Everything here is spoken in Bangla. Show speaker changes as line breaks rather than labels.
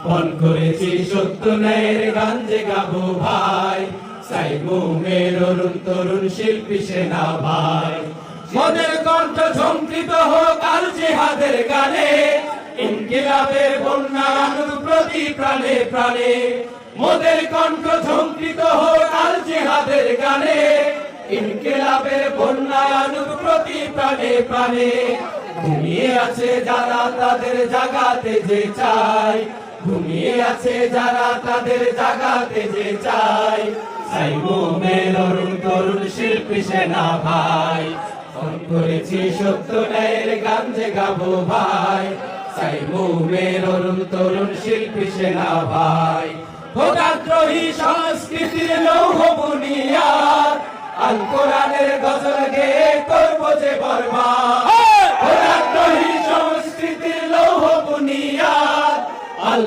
মন করেছি সত্য ন্যায়ের গান যে গাবো ভাই, সাইমুমের অরুণ তরুণ শিল্পী সেনা ভাই। মোদের কণ্ঠ ঝঙ্কৃত হোক আল জিহাদের গানে, ইনকিলাবের বন্যা আনুক প্রতি প্রাণে প্রাণে। মোদের কণ্ঠ ঝঙ্কৃত হোক আল জিহাদের গানে, ইনকিলাবের বন্যা আনুক প্রতি প্রাণে প্রাণে। ঘুমিয়ে আছে যারা তাদের জাগাতে যে চায়, ঘুমিয়ে আছে যারা তাদের জাগাতে যে চায়। সাইমুমের অরুণ তরুণ শিল্পী সেনা ভাই, ফোন করেছি সত্য ন্যায়ের গান যে গাবো ভাই, সাইমুমের অরুণ তরুণ শিল্পী সেনা ভাই। ভোটাদ্রোহী সংস্কৃতির লৌহ বুনিয়াদ, আল কোরআনের গজল গেয়ে করবো যে বরবাদ। ভোটাদ্রোহী সংস্কৃতির লৌহ বুনিয়াদ, আল